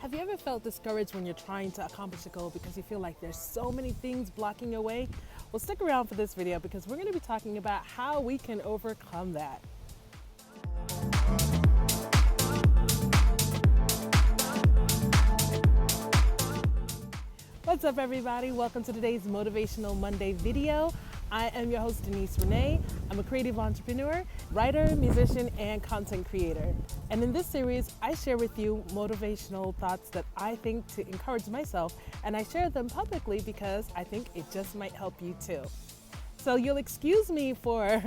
Have you ever felt discouraged when you're trying to accomplish a goal because you feel like there's so many things blocking your way? Well, stick around for this video because we're going to be talking about how we can overcome that. What's up, everybody? Welcome to today's Motivational Monday video. I am your host, Denise Renee. I'm a creative entrepreneur, writer, musician, and content creator. And in this series, I share with you motivational thoughts that I think to encourage myself, and I share them publicly because I think it just might help you too. So you'll excuse me for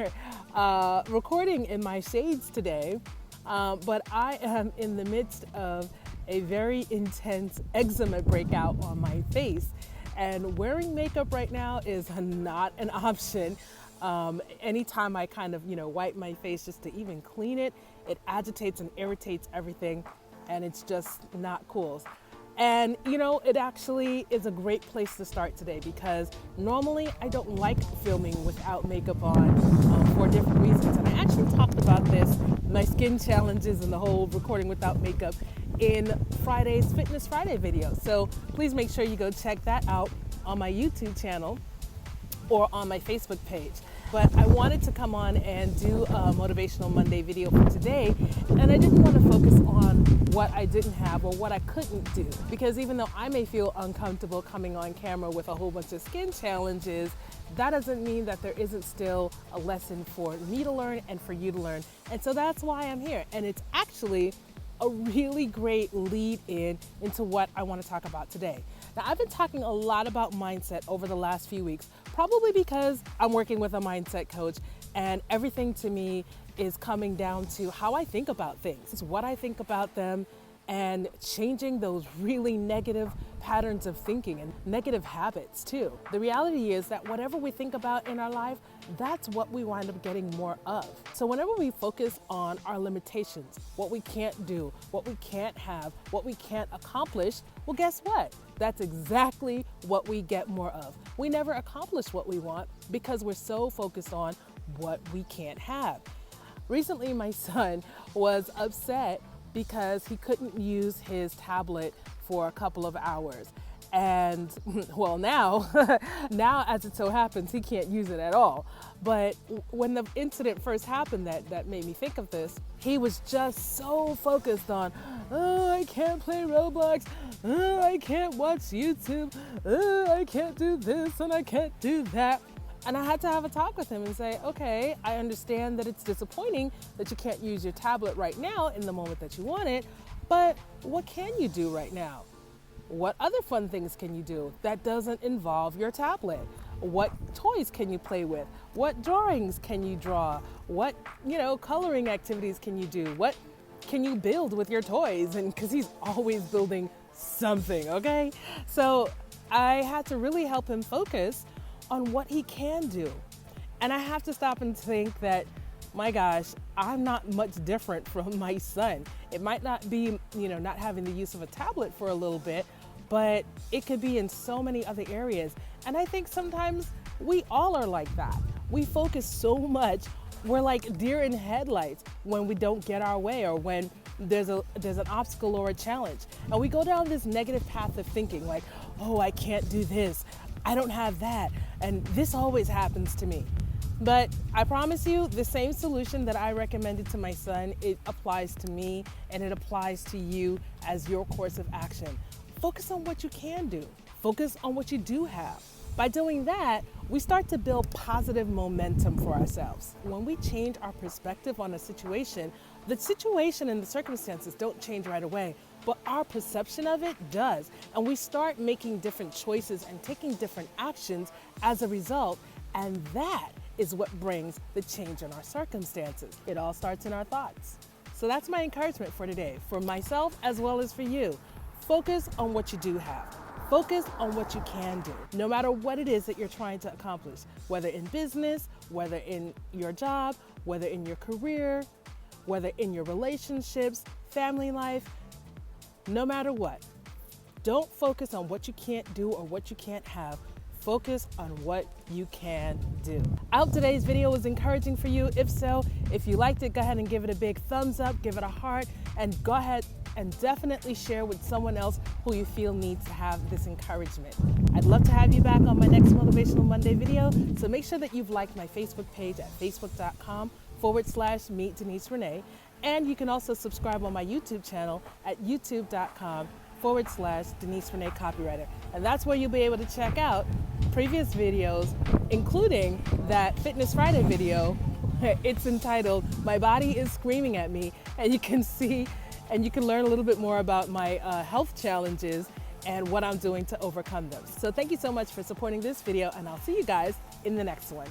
recording in my shades today, but I am in the midst of a very intense eczema breakout on my face. And wearing makeup right now is not an option. Anytime I kind of, wipe my face just to even clean it, it agitates and irritates everything, and it's just not cool. And, it actually is a great place to start today because normally I don't like filming without makeup on for different reasons. And I actually talked about this, my skin challenges and the whole recording without makeup in Friday's Fitness Friday video. So please make sure you go check that out on my YouTube channel or on my Facebook page. But I wanted to come on and do a Motivational Monday video for today, and I didn't want to focus on what I didn't have or what I couldn't do, because even though I may feel uncomfortable coming on camera with a whole bunch of skin challenges, that doesn't mean that there isn't still a lesson for me to learn and for you to learn. And so that's why I'm here, and it's actually a really great lead into what I want to talk about today. Now, I've been talking a lot about mindset over the last few weeks, probably because I'm working with a mindset coach, and everything to me is coming down to how I think about things. It's what I think about them, and changing those really negative patterns of thinking and negative habits too. The reality is that whatever we think about in our life, that's what we wind up getting more of. So whenever we focus on our limitations, what we can't do, what we can't have, what we can't accomplish, well, guess what? That's exactly what we get more of. We never accomplish what we want because we're so focused on what we can't have. Recently, my son was upset because he couldn't use his tablet for a couple of hours. And well, now as it so happens, he can't use it at all. But when the incident first happened that made me think of this, he was just so focused on, oh, I can't play Roblox, oh, I can't watch YouTube, oh, I can't do this and I can't do that. And I had to have a talk with him and say, okay, I understand that it's disappointing that you can't use your tablet right now in the moment that you want it, but what can you do right now? What other fun things can you do that doesn't involve your tablet? What toys can you play with? What drawings can you draw? What, coloring activities can you do? What can you build with your toys? And because he's always building something, okay? So I had to really help him focus on what he can do. And I have to stop and think that, my gosh, I'm not much different from my son. It might not be, not having the use of a tablet for a little bit, but it could be in so many other areas. And I think sometimes we all are like that. We focus so much, we're like deer in headlights when we don't get our way or when there's an obstacle or a challenge. And we go down this negative path of thinking like, oh, I can't do this, I don't have that, and this always happens to me. But I promise you, the same solution that I recommended to my son, it applies to me and it applies to you as your course of action. Focus on what you can do. Focus on what you do have. By doing that, we start to build positive momentum for ourselves. When we change our perspective on a situation, the situation and the circumstances don't change right away, but our perception of it does. And we start making different choices and taking different actions as a result, and that is what brings the change in our circumstances. It all starts in our thoughts. So that's my encouragement for today, for myself as well as for you. Focus on what you do have. Focus on what you can do, no matter what it is that you're trying to accomplish, whether in business, whether in your job, whether in your career, whether in your relationships, family life, no matter what. Don't focus on what you can't do or what you can't have. Focus on what you can do. I hope today's video was encouraging for you. If so, if you liked it, go ahead and give it a big thumbs up, give it a heart, and go ahead and definitely share with someone else who you feel needs to have this encouragement. I'd love to have you back on my next Motivational Monday video, so make sure that you've liked my Facebook page at facebook.com/Meet Denise Renee, and you can also subscribe on my YouTube channel at youtube.com/Denise Renee Copywriter. And that's where you'll be able to check out previous videos, including that Fitness Friday video. It's entitled "My Body is Screaming at Me," and you can see and you can learn a little bit more about my health challenges and what I'm doing to overcome them. So thank you so much for supporting this video, and I'll see you guys in the next one.